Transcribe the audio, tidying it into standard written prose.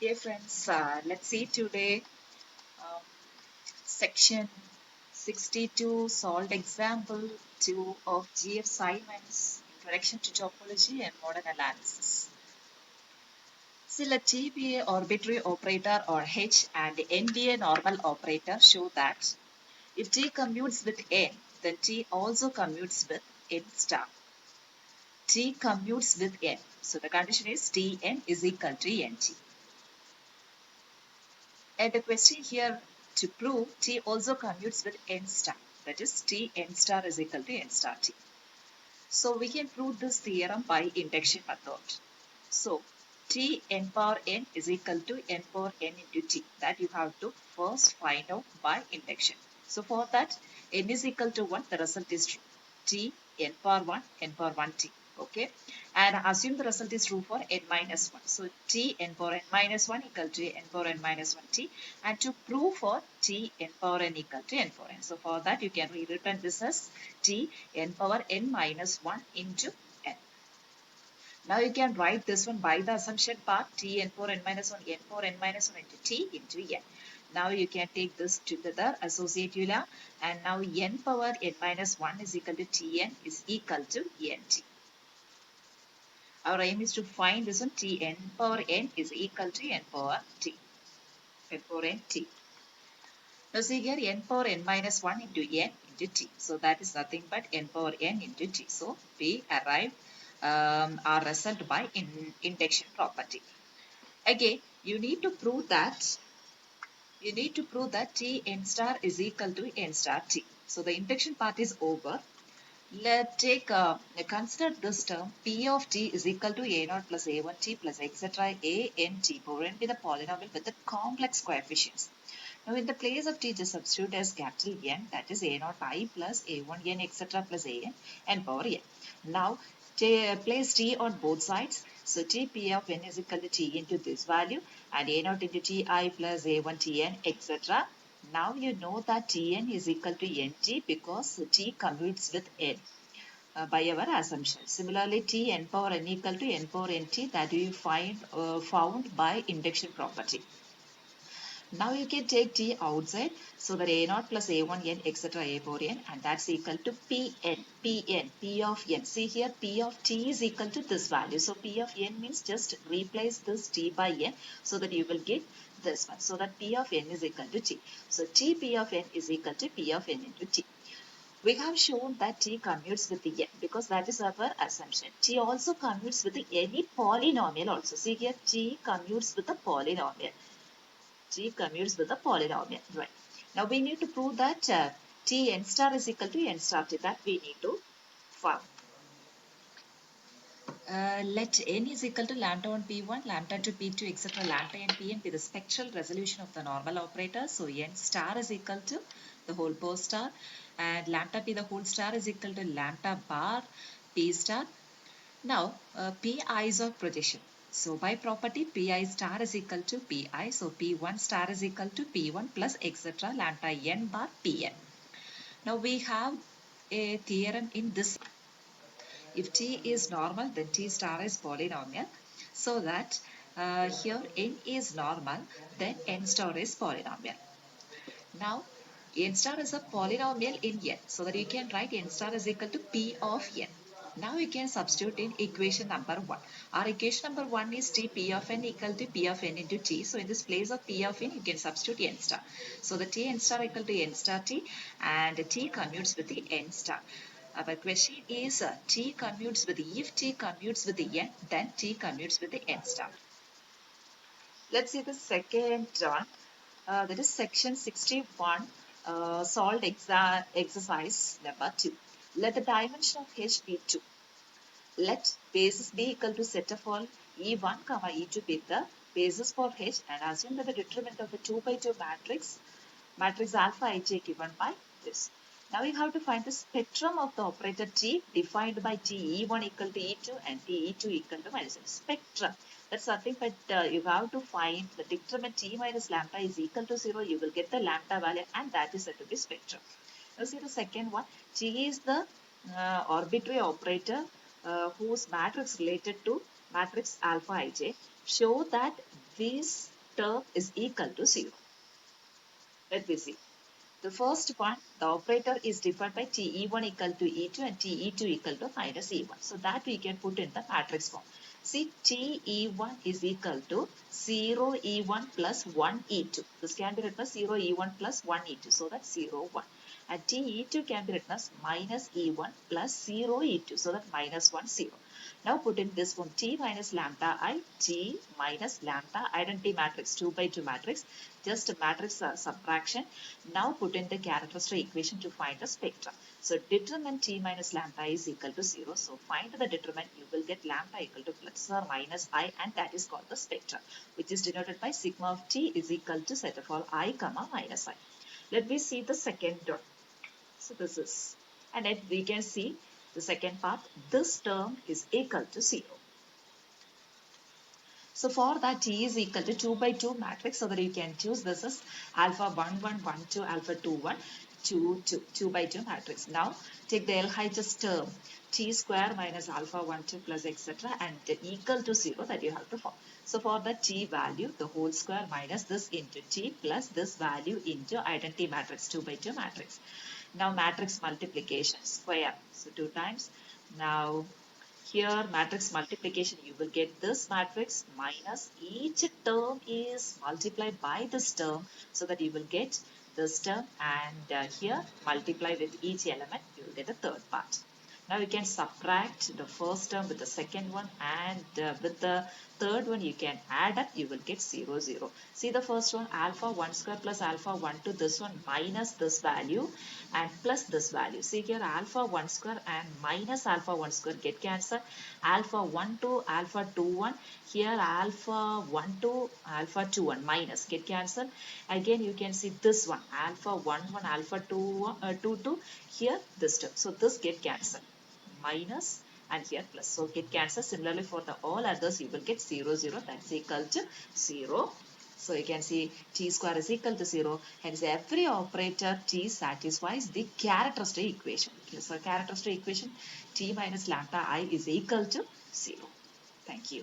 Dear friends, let's see today um, section 62 solved example 2 of G.F. Simon's Introduction to Topology and Modern Analysis. So let T be an arbitrary operator or H and N be a normal operator. Show that if T commutes with N, then T also commutes with N star. T commutes with N. So the condition is Tn is equal to Nt. And the question here to prove T also commutes with N star. That is T N star is equal to N star T. So we can prove this theorem by induction method. So T N power N is equal to N power N into T. That you have to first find out by induction. So for that N is equal to 1, the result is true. T N power 1, N power 1 T. Okay, and assume the result is true for n minus 1. So t n power n minus 1 equal to n power n minus 1 t, and to prove for t n power n equal to n power n. So for that you can rewrite this as t n power n minus 1 into n. Now you can write this one by the assumption part t n power n minus 1 n power n minus 1 into t into n. Now you can take this together, associate and now n power n minus 1 is equal to tn is equal to nt. Our aim is to find this one t n power n is equal to n power t. N power n t. Now see here n power n minus 1 into n into t. So that is nothing but n power n into t. So we arrive our result by induction property. Again, you need to prove that t n star is equal to n star t. So the induction part is over. Let's consider this term P of t is equal to a naught plus a1t plus etc. a n t power n be the polynomial with the complex coefficients. Now in the place of t just substitute as capital N, that is a naught I plus a1 n etc. plus a n and power n. Now place t on both sides. So t p of n is equal to t into this value and a naught into ti plus a1 tn etc. Now you know that Tn is equal to Nt because T commutes with N by our assumption. Similarly, T n power n equal to n power nt that we found by induction property. Now you can take T outside so that a naught plus a1 n etc. a power n and that's equal to P of n. See here P of T is equal to this value. So P of n means just replace this T by n so that you will get this one. So that P of n is equal to T. So T P of n is equal to P of n into T. We have shown that T commutes with the n because that is our assumption. T also commutes with any polynomial also. See here T commutes with a polynomial. T commutes with a polynomial. Right. Now we need to prove that T n star is equal to n star T. That we need to find. Let n is equal to lambda 1 p1, lambda 2 p2, etc. Lambda n pn be the spectral resolution of the normal operator. So n star is equal to the whole power star and lambda p the whole star is equal to lambda bar p star. Now pi is of projection. So by property pi star is equal to pi. So p1 star is equal to p1 plus etc. lambda n bar pn. Now we have a theorem in this. If t is normal, then t star is polynomial. So that here n is normal, then n star is polynomial. Now, n star is a polynomial in n. So that you can write n star is equal to p of n. Now you can substitute in equation number 1. Our equation number 1 is t p of n equal to p of n into t. So in this place of p of n, you can substitute n star. So the t n star equal to n star t and t commutes with the n star. Our question is t commutes with the, if t commutes with the n, then t commutes with the n star. Let's see the second one. That is section 61, solved exercise number 2. Let the dimension of H be 2. Let basis be equal to set of all E1, E2 be the basis for H and assume that the determinant of the 2 by 2 matrix alpha Ij given by this. Now we have to find the spectrum of the operator T defined by T E1 equal to E2 and T E2 equal to minus M. Spectrum. That's nothing but you have to find the determinant T minus lambda is equal to 0. You will get the lambda value and that is said to be spectrum. Now see the second one. T is the arbitrary operator whose matrix related to matrix alpha Ij. show that this term is equal to 0. Let me see. The first one, the operator is defined by TE1 equal to E2 and TE2 equal to minus E1. So that we can put in the matrix form. See, TE1 is equal to 0 E1 plus 1 E2. This can be written as 0 E1 plus 1 E2. So that's 0, 1. And TE2 can be written as minus E1 plus 0 E2. So that minus 1, 0. Now put in this form T minus lambda I, T minus lambda identity matrix 2 by 2 matrix, just a matrix subtraction. Now put in the characteristic equation to find the spectrum. So determine T minus lambda is equal to 0. So find the determinant, you will get lambda equal to plus or minus I, and that is called the spectrum, which is denoted by sigma of T is equal to set of all I comma minus I. Let me see the second one. So this is, and then we can see the second part, this term is equal to 0. So for that T is equal to 2 by 2 matrix, so that you can choose this as alpha 1 1 1 2 alpha 2 1 2 2 2 by 2 matrix. Now take the LHS term T square minus alpha 1 2 plus etc. and equal to 0 that you have to form. So for the T value, the whole square minus this into T plus this value into identity matrix 2 by 2 matrix. Now matrix multiplication square, so 2 times. Now here matrix multiplication, you will get this matrix minus each term is multiplied by this term, so that you will get this term, and here multiply with each element, you will get the third part. Now you can subtract the first term with the second one, and with the third one you can add up, you will get 0 0. See the first one, alpha 1 square plus alpha 1 to this one minus this value and plus this value. See here alpha 1 square and minus alpha 1 square get cancelled. Alpha 1 to alpha 2 1. Here alpha 1 to alpha 2 1 minus get cancelled. Again you can see this one alpha 1 1 alpha 2 2 2. Here this term. So this get cancelled. Minus and here plus. So get cancelled. Similarly for the all others you will get 0 0. That's equal to 0. So you can see T square is equal to 0. Hence every operator T satisfies the characteristic equation. Okay, so characteristic equation T minus lambda I is equal to 0. Thank you.